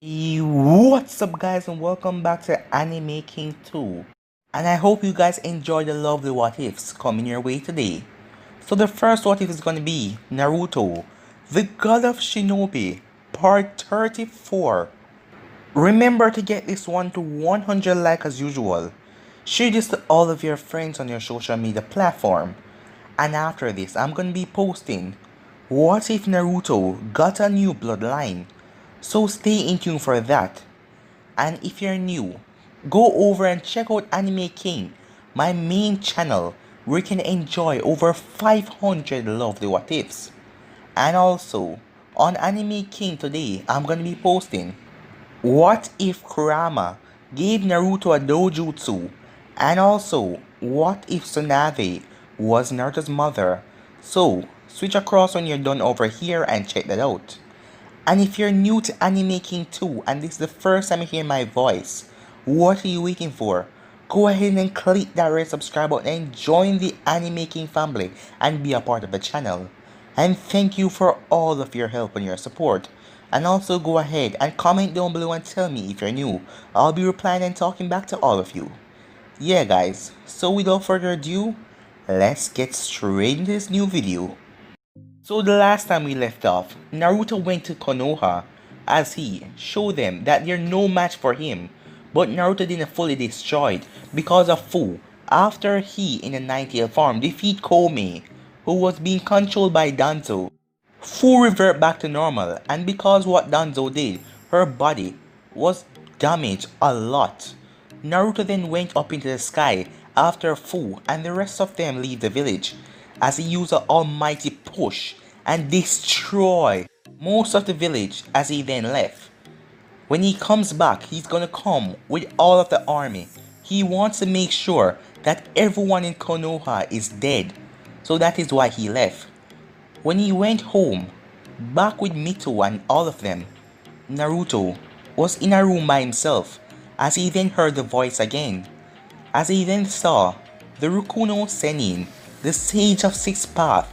What's up guys and welcome back to Anime King 2. And I hope you guys enjoy the lovely what ifs coming your way today. So the first what if is going to be Naruto, the God of Shinobi, part 34. Remember to get this one to 100 likes as usual. Share this to all of your friends on your social media platform. And after this I'm going to be posting what if Naruto got a new bloodline. So stay in tune for that. And if you're new, go over and check out Anime King, my main channel where you can enjoy over 500 lovely what ifs. And also, on Anime King today, I'm gonna be posting what if Kurama gave Naruto a dojutsu, and also what if Tsunade was Naruto's mother. So switch across when you're done over here and check that out. And if you're new to Anime King 2 and this is the first time you hear my voice, what are you waiting for? Go ahead and click that red subscribe button and join the Anime King family and be a part of the channel. And thank you for all of your help and your support. And also go ahead and comment down below and tell me if you're new. I'll be replying and talking back to all of you. Yeah guys, so without further ado, let's get straight into this new video. So the last time we left off, Naruto went to Konoha as he showed them that they're no match for him. But Naruto didn't fully destroyed because of Fu after he in the 90th form defeat Komi, who was being controlled by Danzo. Fu revert back to normal, and because what Danzo did, her body was damaged a lot. Naruto then went up into the sky after Fu and the rest of them leave the village, as he used an almighty push and destroy most of the village as he then left. When he comes back, he's gonna come with all of the army. He wants to make sure that everyone in Konoha is dead, so that is why he left. When he went home, back with Mito and all of them, Naruto was in a room by himself as he then heard the voice again. As he then saw the Rukuno Sennin, the Sage of Six Paths,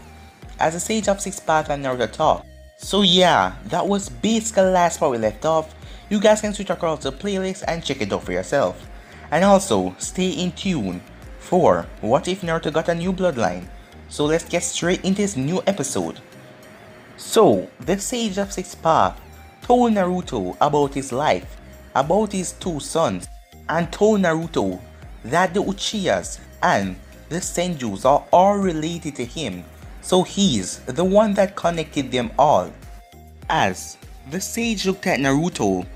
as the Sage of Six Paths and Naruto talk. So yeah, that was basically the last part we left off. You guys can switch across the playlist and check it out for yourself. And also, stay in tune for what if Naruto got a new bloodline. So let's get straight into this new episode. So, the Sage of Six Paths told Naruto about his life, about his two sons, and told Naruto that the Uchihas and the Senjus are all related to him, so he's the one that connected them all. As the sage looked at Naruto,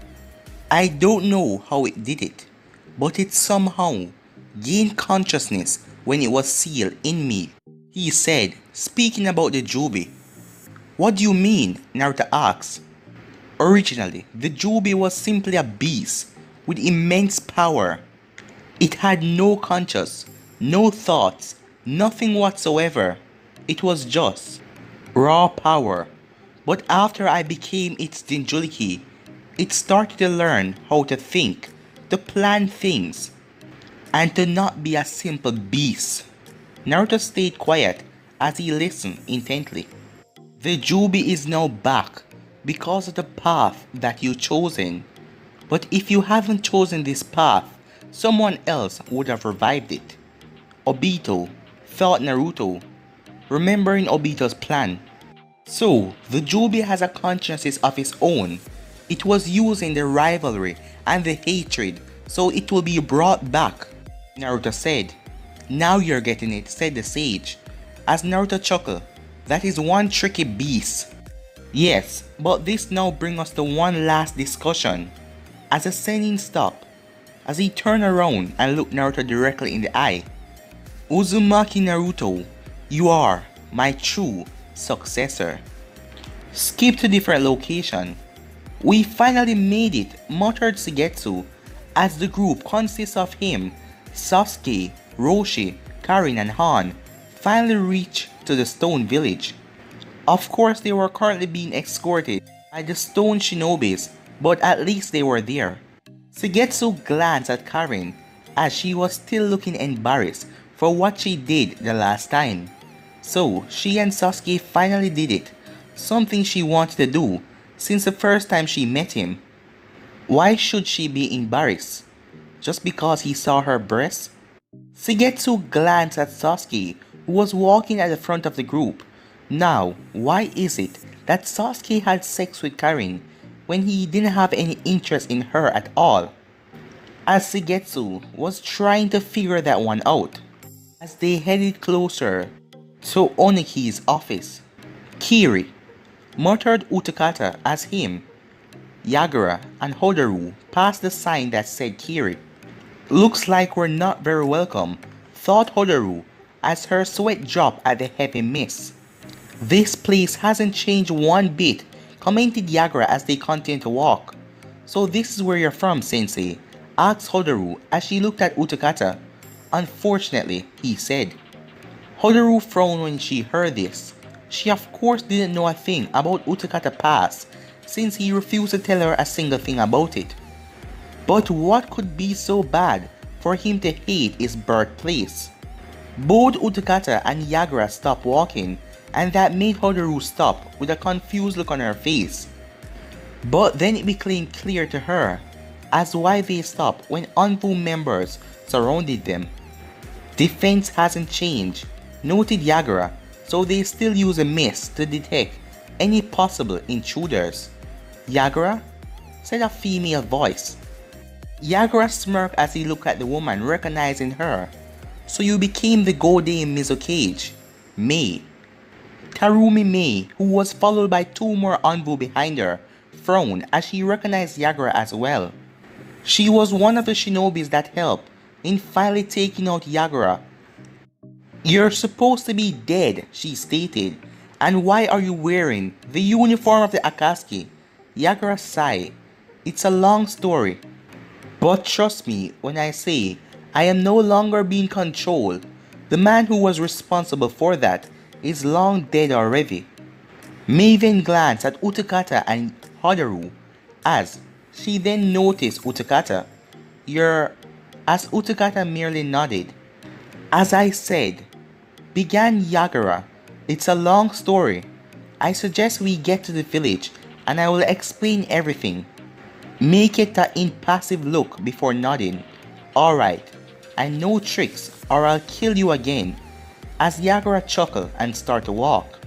I don't know how it did it, but it somehow gained consciousness when it was sealed in me. He said, speaking about the Jubi. What do you mean? Naruto asked. Originally, the Jubi was simply a beast with immense power. It had no conscience, no thoughts, nothing whatsoever. It was just raw power. But after I became its Jinchuriki, it started to learn how to think, to plan things, and to not be a simple beast. Naruto stayed quiet as he listened intently. The Jubi is now back because of the path that you've chosen. But if you haven't chosen this path, someone else would have revived it. Obito, thought Naruto, remembering Obito's plan. So, the Jubi has a consciousness of its own. It was using the rivalry and the hatred, so it will be brought back. Naruto said. Now you're getting it, said the sage. As Naruto chuckled, that is one tricky beast. Yes, but this now brings us to one last discussion. As the Sennin stopped, as he turned around and looked Naruto directly in the eye. Uzumaki Naruto, you are my true successor. Skip to different location. We finally made it, muttered Shigetsu, as the group consists of him, Sasuke, Roshi, Karin and Han finally reached to the stone village. Of course they were currently being escorted by the stone shinobis, but at least they were there. Shigetsu glanced at Karin as she was still looking embarrassed for what she did the last time. So she and Sasuke finally did it, something she wanted to do since the first time she met him. Why should she be embarrassed? Just because he saw her breasts? Shigetsu glanced at Sasuke, who was walking at the front of the group. Now, why is it that Sasuke had sex with Karin when he didn't have any interest in her at all? As Shigetsu was trying to figure that one out, as they headed closer to Oniki's office, Kiri muttered Utakata as him, Yagura and Hodaru passed the sign that said Kiri. Looks like we're not very welcome, thought Hodaru as her sweat dropped at the heavy mist. This place hasn't changed one bit, commented Yagura as they continued to walk. So this is where you're from, Sensei, asked Hodaru as she looked at Utakata. Unfortunately, he said. Hodaru frowned when she heard this. She of course didn't know a thing about Utakata's past since he refused to tell her a single thing about it. But what could be so bad for him to hate his birthplace? Both Utakata and Yagura stopped walking, and that made Hodaru stop with a confused look on her face. But then it became clear to her as why they stopped when Anbu members surrounded them. Defense hasn't changed, noted Yagura, so they still use a mist to detect any possible intruders. Yagura? Said a female voice. Yagura smirked as he looked at the woman, recognizing her. So you became the Golden Mizukage, Mei. Tarumi Mei, who was followed by two more Anbu behind her, frowned as she recognized Yagura as well. She was one of the shinobis that helped in finally taking out Yagura. You're supposed to be dead, she stated, and why are you wearing the uniform of the Akatsuki? Yagura sighed. It's a long story. But trust me when I say I am no longer being controlled. The man who was responsible for that is long dead already. Mei then glanced at Utakata and Hodaru as she then noticed Utakata. As Utakata merely nodded. As I said, began Yagura, it's a long story. I suggest we get to the village and I will explain everything. Make it an impassive look before nodding. Alright, and no tricks or I'll kill you again. As Yagura chuckled and started to walk.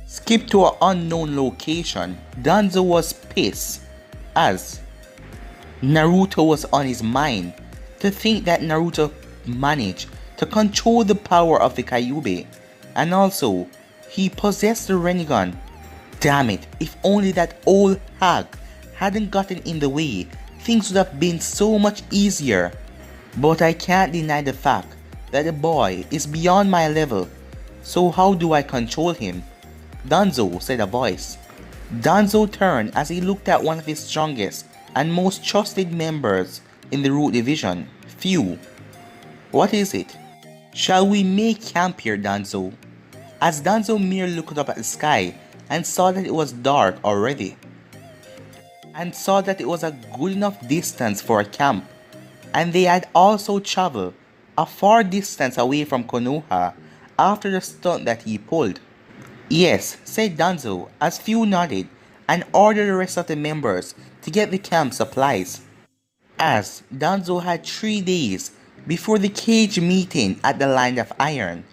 Skip to an unknown location, Danzo was pissed as Naruto was on his mind. To think that Naruto managed to control the power of the Kyuubi, and also he possessed the Rinnegan. Damn it, if only that old hag hadn't gotten in the way, things would have been so much easier. But I can't deny the fact that the boy is beyond my level, so how do I control him? Danzo, said a voice. Danzo turned as he looked at one of his strongest and most trusted members in the Root Division, Few. What is it? Shall we make camp here, Danzo? As Danzo merely looked up at the sky and saw that it was dark already, and saw that it was a good enough distance for a camp, and they had also traveled a far distance away from Konoha after the stunt that he pulled. Yes, said Danzo as Few nodded and ordered the rest of the members to get the camp supplies. As Danzo had 3 days before the cage meeting at the Line of Iron,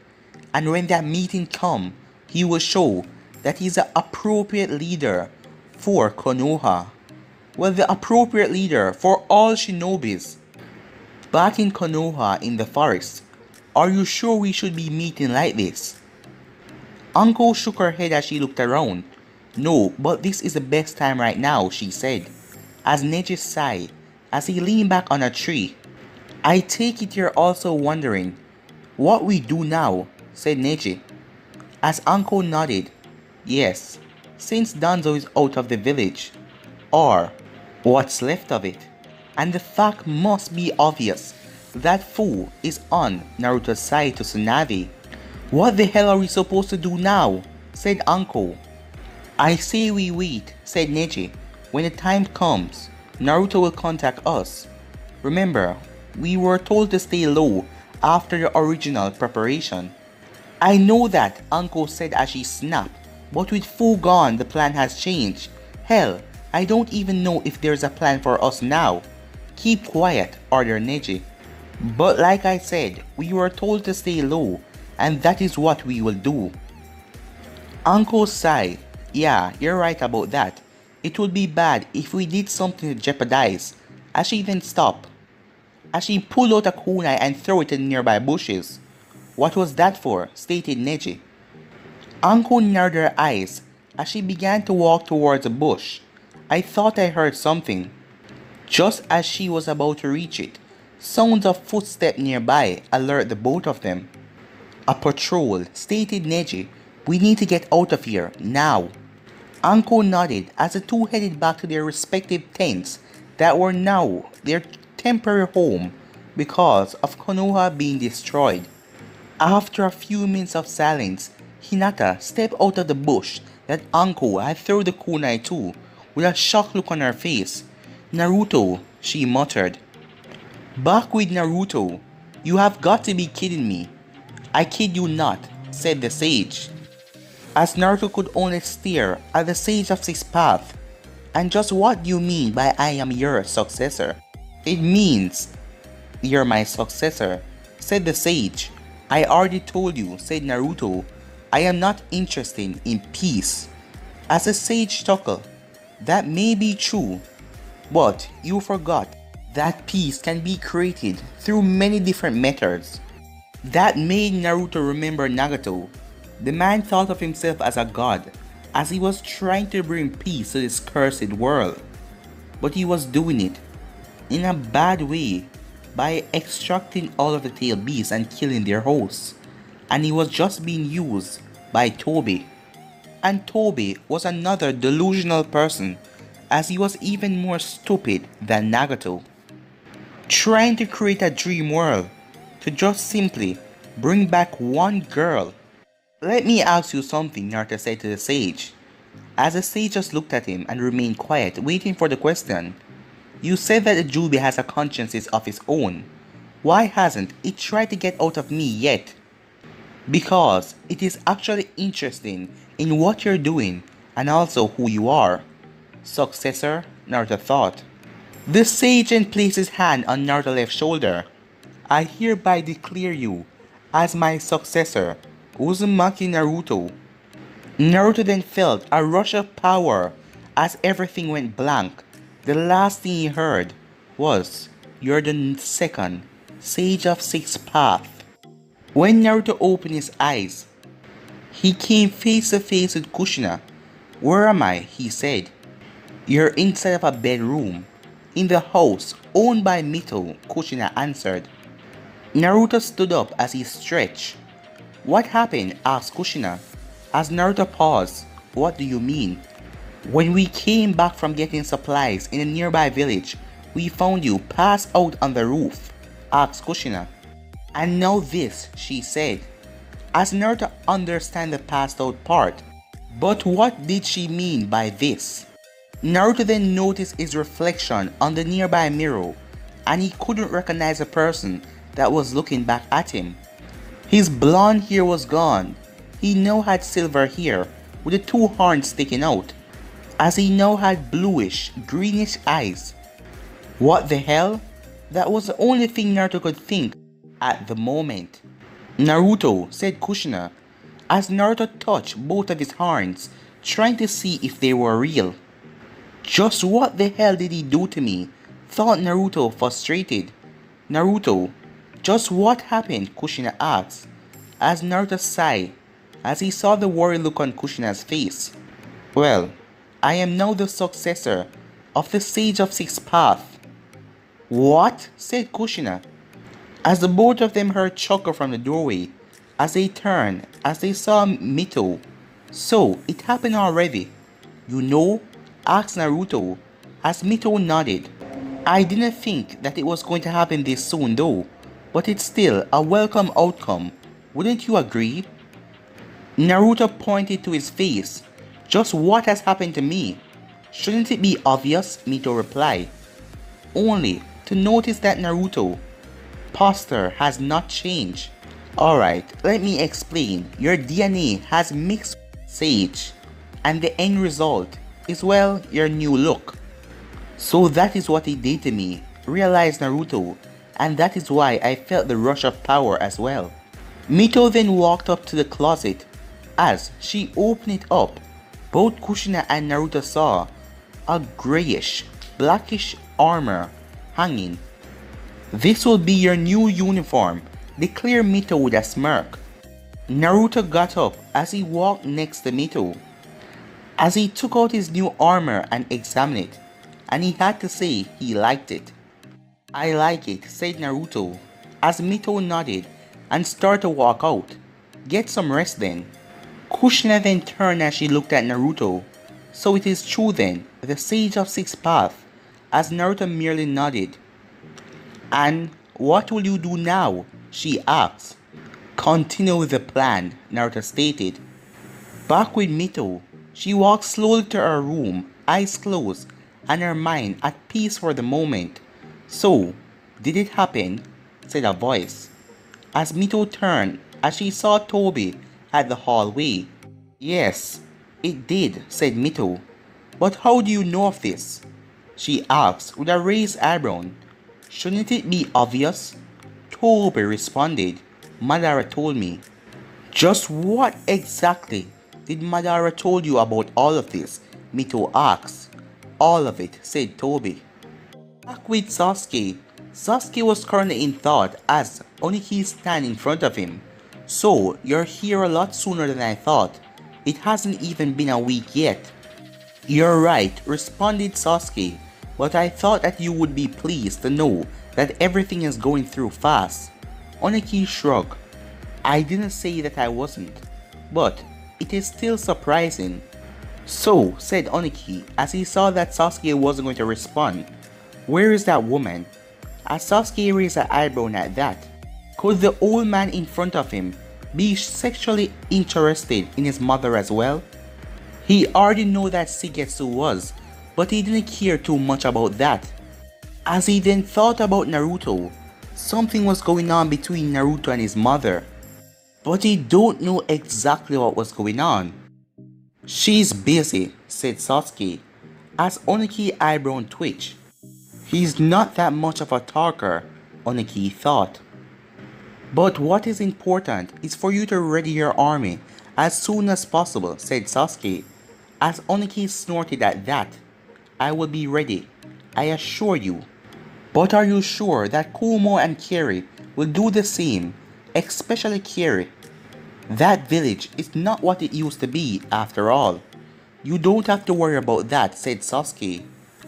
and when that meeting come, he will show that he's the appropriate leader for Konoha. Well, the appropriate leader for all shinobis. Back in Konoha in the forest, are you sure we should be meeting like this? Uncle shook her head as she looked around. No, but this is the best time right now, she said, as Neji sighed as he leaned back on a tree. I take it you're also wondering what we do now, said Neji, as Uncle nodded. Yes, since Danzo is out of the village, or what's left of it, and the fact must be obvious that Fu is on Naruto's side to Tsunade. What the hell are we supposed to do now? Said Uncle. I say we wait, said Neji. When the time comes, Naruto will contact us. Remember, we were told to stay low after the original preparation. I know that, Uncle said as she snapped, but with Fu gone the plan has changed. Hell, I don't even know if there's a plan for us now. Keep quiet, ordered Neji. But like I said, we were told to stay low, and that is what we will do. Uncle sighed. Yeah, you're right about that. It would be bad if we did something to jeopardize. Ashi then stopped. Ashi pulled out a kunai and threw it in nearby bushes. What was that for? Stated Neji. Uncle narrowed her eyes as she began to walk towards a bush. I thought I heard something. Just as she was about to reach it, sounds of footsteps nearby alerted the both of them. A patrol, stated Neji. We need to get out of here, now. Uncle nodded as the two headed back to their respective tents that were now their temporary home because of Konoha being destroyed. After a few minutes of silence, Hinata stepped out of the bush that Uncle had thrown the kunai to with a shocked look on her face. Naruto, she muttered. Back with Naruto. You have got to be kidding me. I kid you not, said the sage. As Naruto could only stare at the Sage of Six Paths. And just what do you mean by I am your successor? It means you're my successor, said the sage. I already told you, said Naruto. I am not interested in peace. As the sage chuckled, that may be true, but you forgot that peace can be created through many different methods. That made Naruto remember Nagato. The man thought of himself as a god, as he was trying to bring peace to this cursed world. But he was doing it in a bad way by extracting all of the tail beasts and killing their hosts. And he was just being used by Toby. And Toby was another delusional person, as he was even more stupid than Nagato. Trying to create a dream world to just simply bring back one girl. Let me ask you something, Naruto said to the sage. As the sage just looked at him and remained quiet, waiting for the question. You said that the Jubi has a conscience of its own. Why hasn't it tried to get out of me yet? Because it is actually interested in what you're doing and also who you are. Successor, Naruto thought. The sage then placed his hand on Naruto's left shoulder. I hereby declare you as my successor, Uzumaki Naruto. Naruto then felt a rush of power as everything went blank. The last thing he heard was, you're the second Sage of Six Paths. When Naruto opened his eyes, he came face to face with Kushina. Where am I? He said. You're inside of a bedroom. In the house owned by Mito, Kushina answered. Naruto stood up as he stretched. What happened? Asked Kushina. As Naruto paused, what do you mean? When we came back from getting supplies in a nearby village, we found you passed out on the roof, asked Kushina. And now this, she said. As Naruto understand the passed out part, but what did she mean by this? Naruto then noticed his reflection on the nearby mirror, and he couldn't recognize the person that was looking back at him. His blonde hair was gone. He now had silver hair with the two horns sticking out, as he now had bluish, greenish eyes. What the hell? That was the only thing Naruto could think at the moment. Naruto, said Kushina, as Naruto touched both of his horns, trying to see if they were real. Just what the hell did he do to me? Thought Naruto, frustrated. Naruto, just what happened? Kushina asked, as Naruto sighed, as he saw the worried look on Kushina's face. Well, I am now the successor of the Sage of Six Paths. What? Said Kushina, as the both of them heard chuckle from the doorway, as they turned, as they saw Mito. So, it happened already. You know? Asked Naruto, as Mito nodded. I didn't think that it was going to happen this soon though, but it's still a welcome outcome. Wouldn't you agree? Naruto pointed to his face. Just what has happened to me? Shouldn't it be obvious? Mito replied. Only to notice that Naruto posture has not changed. Alright, let me explain. Your DNA has mixed with Sage, and the end result is, well, your new look. So that is what he did to me, realized Naruto, and that is why I felt the rush of power as well. Mito then walked up to the closet. As she opened it up, both Kushina and Naruto saw a grayish, blackish armor hanging. This will be your new uniform, declared Mito with a smirk. Naruto got up as he walked next to Mito. As he took out his new armor and examined it, and he had to say he liked it. I like it, said Naruto, as Mito nodded and started to walk out. Get some rest then. Kushina then turned as she looked at Naruto. So it is true then, the Sage of Six Paths, as Naruto merely nodded. And what will you do now? She asked. Continue with the plan, Naruto stated. Back with Mito, she walked slowly to her room, eyes closed, and her mind at peace for the moment. So, did it happen? Said a voice. As Mito turned, as she saw Toby at the hallway. Yes, it did, said Mito. But how do you know of this? She asked with a raised eyebrow. Shouldn't it be obvious? Toby responded. Madara told me. Just what exactly did Madara told you about all of this? Mito asked. All of it, said Toby. Back with Sasuke. Sasuke was currently in thought as Oniki stand in front of him. So, you're here a lot sooner than I thought. It hasn't even been a week yet. You're right, responded Sasuke, but I thought that you would be pleased to know that everything is going through fast. Oniki shrugged. I didn't say that I wasn't, but it is still surprising. So, said Oniki as he saw that Sasuke wasn't going to respond. Where is that woman? As Sasuke raised an eyebrow at that, could the old man in front of him be sexually interested in his mother as well? He already knew that Shigetsu was, but he didn't care too much about that. As he then thought about Naruto, something was going on between Naruto and his mother, but he don't know exactly what was going on. She's busy, said Sasuke, as Oniki eyebrow twitched. He's not that much of a talker, Oniki thought. But what is important is for you to ready your army as soon as possible, said Sasuke, as Oniki snorted at that. I will be ready, I assure you. But are you sure that Kumo and Kiri will do the same, especially Kiri? That village is not what it used to be after all. You don't have to worry about that, said Sasuke.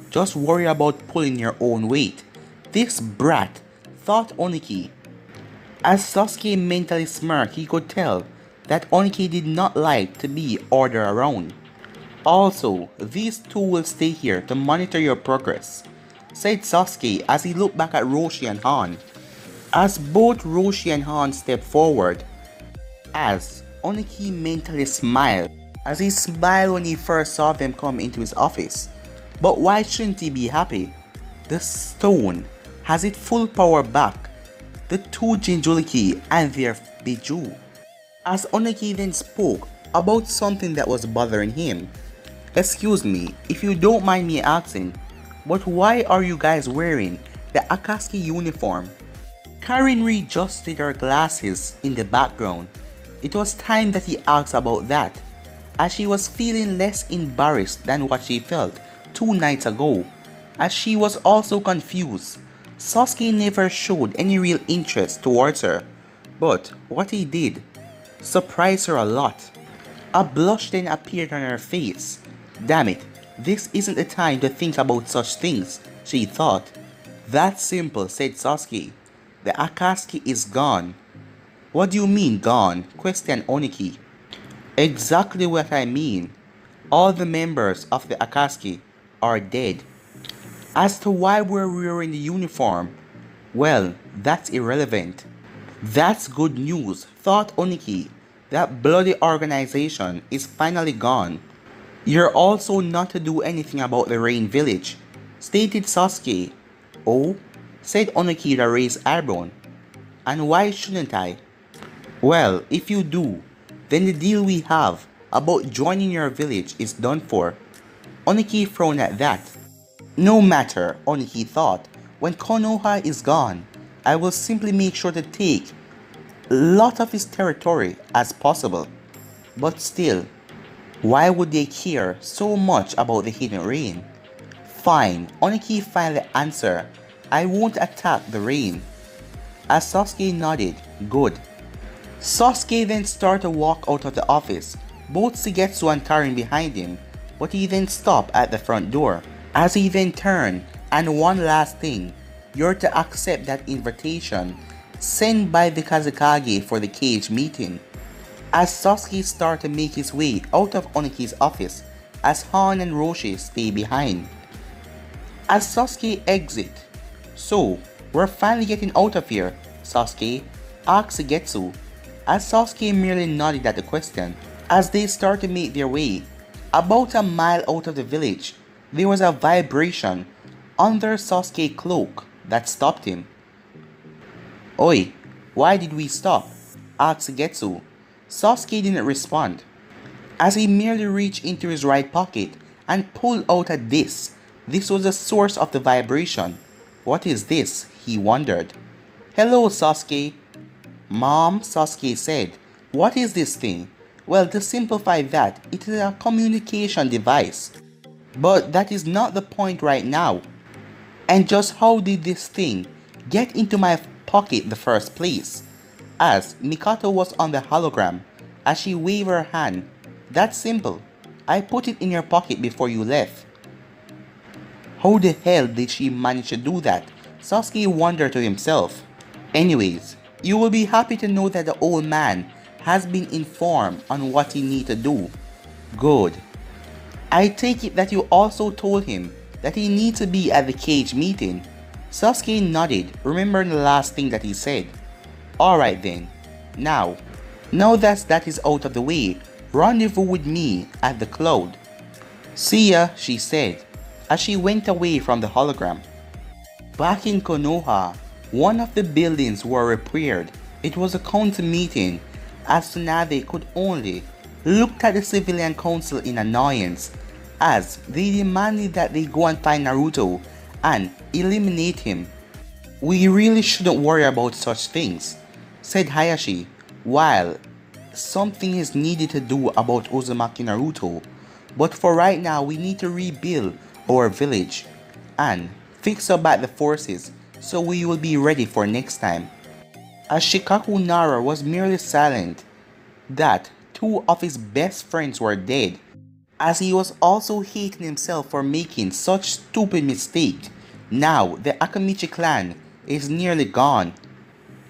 Just worry about pulling your own weight. This brat, thought Oniki. As Sasuke mentally smirked, he could tell that Oniki did not like to be ordered around. Also, these two will stay here to monitor your progress, said Sasuke as he looked back at Roshi and Han. As both Roshi and Han stepped forward, as Oniki mentally smiled, as he smiled when he first saw them come into his office. But why shouldn't he be happy? The stone has its full power back, the two Jinchuriki and their Biju. As Oniki then spoke about something that was bothering him. Excuse me, if you don't mind me asking, but why are you guys wearing the Akatsuki uniform? Karin readjusted her glasses in the background. It was time that he asked about that, as she was feeling less embarrassed than what she felt 2 nights ago, as she was also confused. Sasuke never showed any real interest towards her, but what he did surprised her a lot. A blush then appeared on her face. Damn it, this isn't the time to think about such things, she thought. That's simple, said Sasuke. The Akatsuki is gone. What do you mean gone? Questioned Oniki. Exactly what I mean. All the members of the Akatsuki are dead. As to why we're wearing the uniform, well, that's irrelevant. That's good news, thought Oniki. That bloody organization is finally gone. You're also not to do anything about the Rain Village, stated Sasuke. Oh, said Oniki with a raised eyebrow. And why shouldn't I? Well, if you do, then the deal we have about joining your village is done for. Oniki frowned at that. No matter, Oniki thought, when Konoha is gone, I will simply make sure to take lot of his territory as possible. But still, why would they care so much about the hidden rain? Fine, Oniki finally answered, I won't attack the rain. As Sasuke nodded, good. Sasuke then started to walk out of the office, both Shigetsu and Tarin behind him, but he then stopped at the front door. As he then turned, and one last thing, you're to accept that invitation sent by the Kazekage for the cage meeting. As Sasuke started to make his way out of Oniki's office, as Han and Roshi stay behind. As Sasuke exit, so we're finally getting out of here, Sasuke asked Shigetsu, as Sasuke merely nodded at the question. As they start to make their way, about a mile out of the village, there was a vibration under Sasuke's cloak that stopped him. Oi, why did we stop? Asked Shigetsu. Sasuke didn't respond, as he merely reached into his right pocket and pulled out a disc. This was the source of the vibration. What is this? He wondered. Hello, Sasuke. Mom, Sasuke said. What is this thing? Well, to simplify that, it is a communication device. But that is not the point right now. And just how did this thing get into my pocket the first place? As Mikato was on the hologram, as she waved her hand. That's simple. I put it in your pocket before you left. How the hell did she manage to do that? Sasuke wondered to himself. Anyways, you will be happy to know that the old man has been informed on what he needs to do. Good. I take it that you also told him that he needs to be at the cage meeting. Sasuke nodded, remembering the last thing that he said. Alright then. Now that is out of the way, rendezvous with me at the cloud. See ya, she said, as she went away from the hologram. Back in Konoha, one of the buildings were repaired. It was a council meeting, as Tsunade could only look at the civilian council in annoyance, as they demanded that they go and find Naruto and eliminate him. We really shouldn't worry about such things, said Hayashi, while something is needed to do about Uzumaki Naruto, but for right now we need to rebuild our village and fix up back the forces so we will be ready for next time. As Shikaku Nara was merely silent that two of his best friends were dead, as he was also hating himself for making such stupid mistake. Now the Akamichi clan is nearly gone.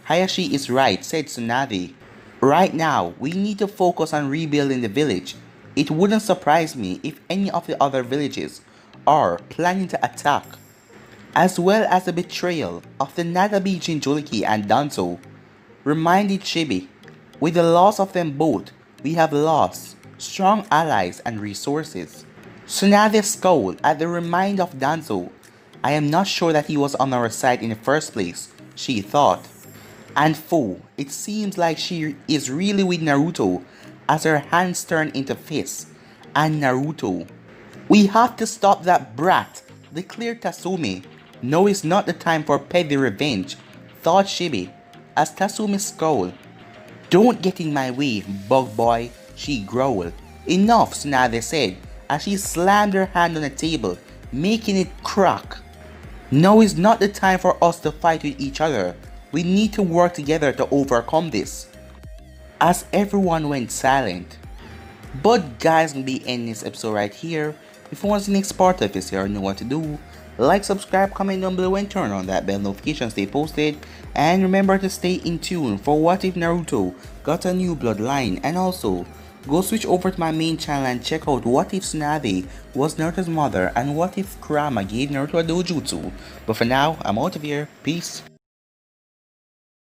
Hayashi is right, said Tsunade. Right now, we need to focus on rebuilding the village. It wouldn't surprise me if any of the other villages are planning to attack, as well as the betrayal of the Nadabi Jinchuriki and Danzo. Reminded Chibi, with the loss of them both, we have lost strong allies and resources. Tsunade scowled at the reminder of Danzo. I am not sure that he was on our side in the first place, she thought. And fool, it seems like she is really with Naruto, as her hands turn into fists. And Naruto. We have to stop that brat, declared Tatsumi. No, it's not the time for petty revenge, thought Chibi, as Tatsumi scowled. Don't get in my way, bug boy, she growled. Enough, Tsunade said, as she slammed her hand on the table, making it crack. Now is not the time for us to fight with each other. We need to work together to overcome this. As everyone went silent. But guys, we'll be ending this episode right here. If you want to see the next part of this, you already know what to do. Like, subscribe, comment down below, and turn on that bell notification to stay posted. And remember to stay in tune for what if Naruto got a new bloodline. And also, go switch over to my main channel and check out what if Tsunade was Naruto's mother and what if Kurama gave Naruto a dojutsu. But for now, I'm out of here. Peace.